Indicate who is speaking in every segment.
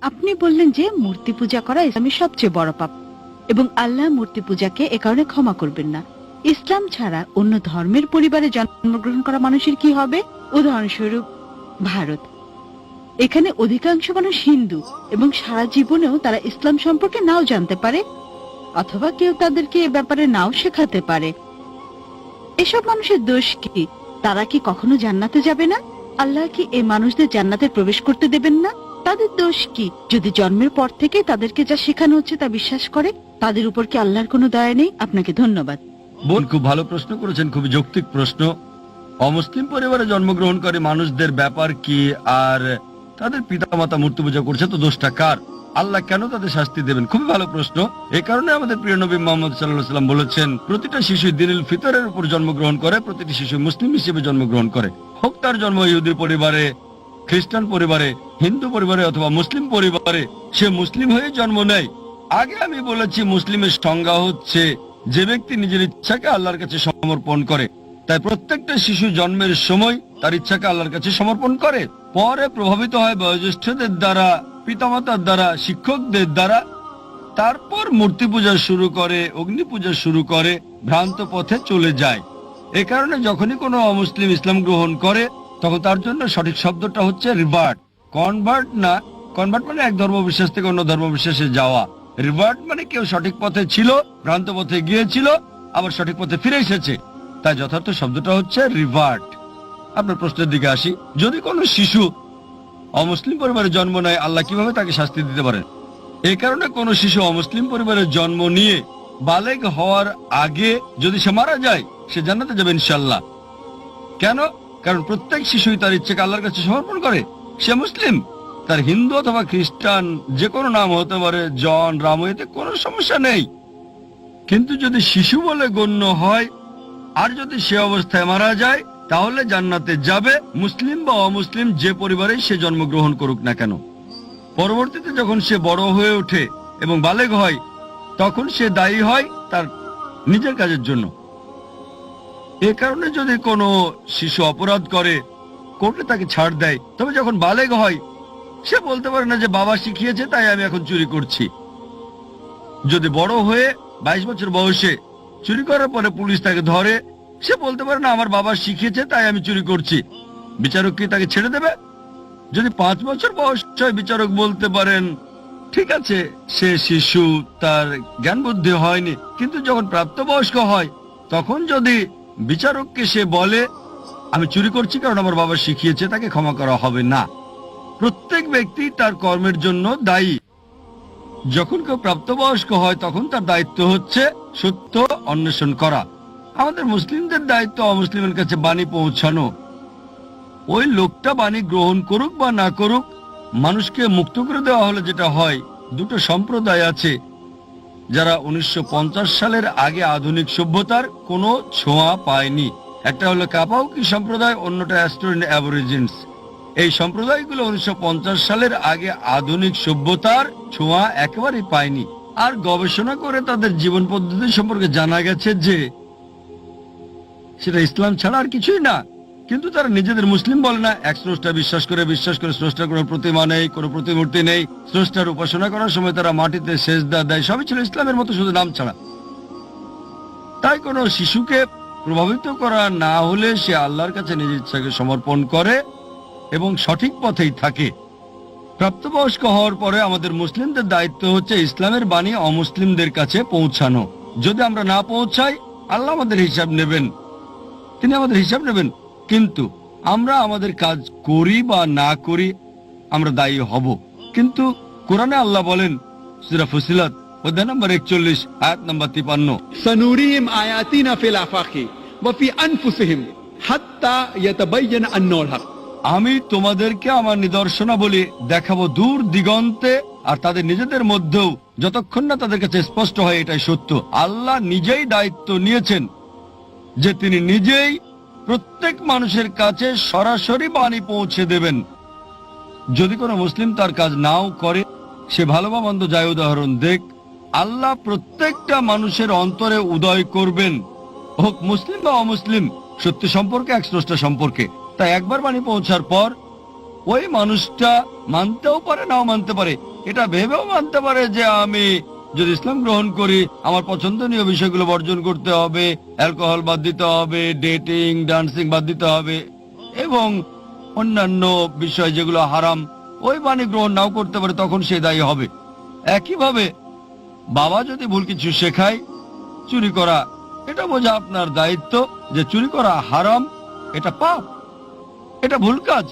Speaker 1: আপনি বললেন যে মূর্তি পূজা করা ইসলামের সবচেয়ে বড় পাপ এবং আল্লাহ মূর্তি পূজাকে এ কারণে ক্ষমা করবেন না। ইসলাম ছাড়া অন্য ধর্মের পরিবারে জন্মগ্রহণ করা মানুষের কি হবে? উদাহরণস্বরূপ ভারত, এখানে অধিকাংশ মানুষ হিন্দু এবং সারা জীবনেও তারা ইসলাম সম্পর্কে নাও জানতে পারে অথবা কেউ তাদেরকে এ ব্যাপারে নাও শেখাতে পারে। এসব মানুষের দোষ কি? তারা কি কখনো জান্নাতে যাবে না? আল্লাহ কি এই মানুষদের জান্নাতে প্রবেশ করতে দেবেন না? তাদের দোষ কি যদি জন্মের পর থেকে তাদেরকে যা শেখানো হচ্ছে তা বিশ্বাস করে? তাদের উপর কি আল্লাহর কোনো দয়া নেই? আপনাকে ধন্যবাদ।
Speaker 2: বোন, খুব ভালো প্রশ্ন করেছেন, খুবই যৌক্তিক প্রশ্ন। অমুসলিম পরিবারে জন্মগ্রহণ করে মানুষদের ব্যাপার কি, আর তাদের পিতামাতা মূর্তি পূজা করছে, তো দোষটা কার? আল্লাহ কেন তাদের শাস্তি দেবেন? খুবই ভালো প্রশ্ন। এই কারণে আমাদের প্রিয় নবী মুহাম্মদ সাল্লাল্লাহু আলাইহি ওয়াসাল্লাম বলেছেন, প্রতিটা শিশু দিনুল ফিতরের উপর জন্মগ্রহণ করে, প্রতিটি শিশু মুসলিম হিসেবে জন্মগ্রহণ করে, হোক তার জন্ম ইহুদির পরিবারে, খ্রিস্টান পরিবারে, হিন্দু পরিবারে অথবা মুসলিম পরিবারে, সে মুসলিম হয়ে জন্ম নেয়। আগে আমি বলেছি, মুসলিমের সংজ্ঞা হচ্ছে যে ব্যক্তি নিজের ইচ্ছাকে আল্লাহর কাছে সমর্পণ করে। তাই প্রত্যেকটা শিশু জন্মের সময় তার ইচ্ছাকে আল্লাহর কাছে সমর্পণ করে, পরে প্রভাবিত হয় বয়োজ্যেষ্ঠদের দ্বারা, পিতামাতার দ্বারা, শিক্ষকদের দ্বারা, তারপর মূর্তি পূজা শুরু করে, অগ্নি পূজা শুরু করে, ভ্রান্ত পথে চলে যায়। এ কারণে যখনই কোনো অমুসলিম ইসলাম গ্রহণ করে, তখন তার জন্য সঠিক শব্দটা হচ্ছে রিভার্ট, কনভার্ট না। কনভার্ট মানে এক ধর্মবিশ্বাস থেকে অন্য ধর্মবিশ্বাসে যাওয়া। রিভার্ট মানে কেউ সঠিক পথে ছিল, ভ্রান্ত পথে গিয়েছিল, আবার সঠিক পথে ফিরে এসেছে। তাই যথার্থ শব্দটা হচ্ছে রিভার্ট। আপনার প্রশ্নের দিকে আসি, যদি কোনো শিশু অমুসলিম পরিবারে জন্ম নেয়, আল্লাহ কিভাবে তাকে শাস্তি দিতে পারেন? এই কারণে কোনো শিশু অমুসলিম পরিবারের জন্ম নিয়ে বালেগ হওয়ার আগে যদি সে মারা যায়, সে জান্নাতে যাবে ইনশাআল্লাহ। কেন? কারণ প্রত্যেক শিশুই তার ইচ্ছাকে আল্লাহর কাছে সমর্পণ করে। সে মুসলিম, তার হিন্দু অথবা খ্রিস্টান যে কোনো নাম হতে পারে, জন, রাম, এতে কোনো সমস্যা নেই। কিন্তু যদি শিশু বলে গণ্য হয় আর যদি সে অবস্থায় মারা যায়, তাহলে জান্নাতে যাবে, মুসলিম বা অমুসলিম যে পরিবারে সে জন্মগ্রহণ করুক না কেন। পরবর্তীতে যখন সে বড় হয়ে ওঠে এবং বালেগ হয়, তখন সে দায়ী হয় তার নিজের কাজের জন্য। এ কারণে যদি কোনো শিশু অপরাধ করে, কোর্টে তাকে ছাড় দেয়, তবে যখন বালেগ হয় সে বলতে পারে না যে বাবা শিখিয়েছে তাই আমি এখন চুরি করছি। যদি বড় হয়ে 22 বছর বয়সে চুরি করার পরে পুলিশ তাকে ধরে, সে বলতে পারে না আমার বাবা শিখিয়েছে তাই আমি চুরি করছি। বিচারক কি তাকে ছেড়ে দেবে? যদি 5 বছর বয়স হয়, বিচারক বলতে পারেন ঠিক আছে, সে শিশু, তার জ্ঞান বুদ্ধি হয়নি। কিন্তু যখন প্রাপ্তবয়স্ক হয়, তখন যদি বিচারককে সে বলে আমি চুরি করছি কারণ আমার বাবা শিখিয়েছে, তাকে ক্ষমা করা হবে না। প্রত্যেক ব্যক্তি তার কর্মের জন্য দায়ী। যখন কেউ প্রাপ্তবয়স্ক হয়, তখন তার দায়িত্ব হচ্ছে সত্য অন্বেষণ করা। আমাদের মুসলিমদের দায়িত্ব অমুসলিমের কাছে বাণী পৌঁছানো। ওই লোকটা বাণী গ্রহণ করুক বা না করুক, মানুষকে মুক্ত করে দেওয়া হলে যেটা হয়, দুটো সম্প্রদায় আছে যারা 1950 সালের আগে আধুনিক সভ্যতার কোনো ছোঁয়া পায়নি। একটা হলো কাপাউকি সম্প্রদায়, অন্যটা অ্যাস্টোরিয়ান অ্যাবরিজিনস। এই সম্প্রদায়গুলো 1950 সালের আগে আধুনিক সভ্যতার ছোঁয়া একেবারেই পায়নি। আর গবেষণা করে তাদের জীবন পদ্ধতি সম্পর্কে জানা গেছে যে সেটা ইসলাম ছাড়া আর কিছুই না। কিন্তু তারা নিজেদের মুসলিম বলে না, এক স্রষ্টা বিশ্বাস করে স্রষ্টার কোনো প্রতিমা নেই, কোনো প্রতিমূর্তি নেই। স্রষ্টার উপাসনা করার সময় তারা মাটিতে সেজদা দেয়, সবই ছিল ইসলামের মতো, শুধু নাম ছাড়া। তাই কোনো শিশুকে প্রভাবিত করা না হলে সে আল্লাহর কাছে নিজের ইচ্ছাকে সমর্পণ করে এবং সঠিক পথেই থাকে। প্রাপ্তবয়স্ক হওয়ার পরে আমাদের মুসলিমদের দায়িত্ব হচ্ছে ইসলামের বাণী অমুসলিমদের কাছে পৌঁছানো। যদি আমরা না পৌঁছাই, আল্লাহ আমাদের হিসাব নেবেন, তিনি আমাদের হিসাব নেবেন। কিন্তু আমরা আমাদের কাজ করি বা না করি, আমরা দায়ী হব। কিন্তু কোরআনে আল্লাহ বলেন, সূরা ফুসিলাত অধ্যায় নম্বর 41 আয়াত নম্বর 53,
Speaker 3: সানুরিহিম আয়াতিনা ফিল আফাকি ওয়া ফি আনফুসিহিম হাত্তা ইয়াতাবায়্যানা আন্নাহুল হক।
Speaker 2: আমি তোমাদেরকে আমার নিদর্শনাবলী দেখাবো দূর দিগন্তে আর তাদের নিজেদের মধ্যেও, যতক্ষণ না তাদের কাছে স্পষ্ট হয় এটাই সত্য। আল্লাহ নিজেই দায়িত্ব নিয়েছেন যে তিনি নিজেই প্রত্যেক মানুষের কাছে সরাসরি বাণী পৌঁছে দেবেন। যদি কোনো মুসলিম তার কাজ নাও করে, সে ভালো বা মন্দ যায় উদাহরণ দেখ, আল্লাহ প্রত্যেকটা মানুষের অন্তরে উদয় করবেন, হোক মুসলিম বা অমুসলিম, সত্য সম্পর্কে, এক স্রষ্টা সম্পর্কে। তাই একবার বাণী পৌঁছার পর ওই মানুষটা মানতেও পারে নাও মানতে পারে, এটা ভেবেও মানতে পারে যে আমি যদি ইসলাম গ্রহণ করি আমার পছন্দনীয় বিষয়গুলো বর্জন করতে হবে, অ্যালকোহল বাদ দিতে হবে, ডেটিং ডান্সিং বাদ দিতে হবে এবং অন্যান্য বিষয় যেগুলো হারাম, ওই বাণী গ্রহণ নাও করতে পারে, তখন সে দায়ী হবে। একইভাবে বাবা যদি ভুল কিছু শেখায়, চুরি করা, এটা বোঝা আপনার দায়িত্ব যে চুরি করা হারাম, এটা পাপ, এটা ভুল কাজ।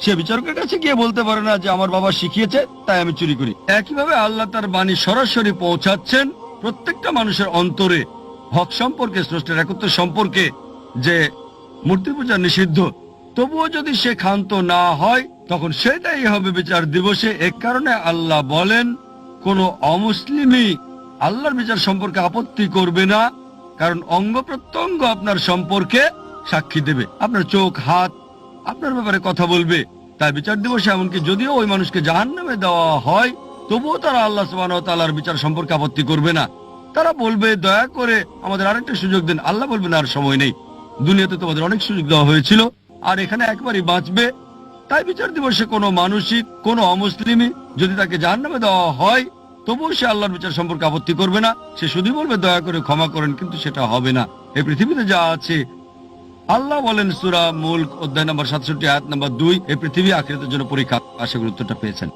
Speaker 2: সে বিচারকের কাছে গিয়ে বলতে পারে না যে আমার বাবা শিখিয়েছে তাই আমি চুরি করি। একইভাবে আল্লাহ তার বাণী সরাসরি পৌঁছাচ্ছেন প্রত্যেকটা মানুষের অন্তরে, হক সম্পর্কে, স্রষ্টার একত্র সম্পর্কে, যে মূর্তি পূজা নিষিদ্ধ। তবুও যদি সে ক্ষান্ত না হয় তখন সেটাই হবে বিচার দিবসে। এ কারণে আল্লাহ বলেন কোন অমুসলিমই আল্লাহর বিচার সম্পর্কে আপত্তি করবে না, কারণ অঙ্গ প্রত্যঙ্গ আপনার সম্পর্কে সাক্ষী দেবে, আপনার চোখ হাত আপনার ব্যাপারে কথা বলবে। তাই বিচার দিবসে এমনকি যদিও ওই মানুষকে জাহান্নামে দেওয়া হয় তবুও তারা আল্লাহ সুবহানাহু ওয়া তাআলার বিচার সম্পর্কে আপত্তি করবে না। তারা বলবে দয়া করে আমাদের আরেকটা সুযোগ দিন। আল্লাহ বলবেন আর সময় নেই, দুনিয়াতে তোমাদের অনেক সুযোগ দেওয়া হয়েছিল আর এখানে একবারই বাঁচবে। তাই বিচার দিবসে কোনো মানুষই, কোনো অমুসলিমই যদি তাকে জাহান্নামে দেওয়া হয় তবুও সে আল্লাহর বিচার সম্পর্কে আপত্তি করবে না, সে শুধুই বলবে দয়া করে ক্ষমা করেন, কিন্তু সেটা হবে না। এই পৃথিবীতে যা আছে, আল্লাহ বলেন সূরা মুলক অধ্যায় নম্বর 67 আয়াত নম্বর 2, এই পৃথিবী আখিরাতের জন্য পরীক্ষা, আশা করি উত্তরটা পেয়েছেন।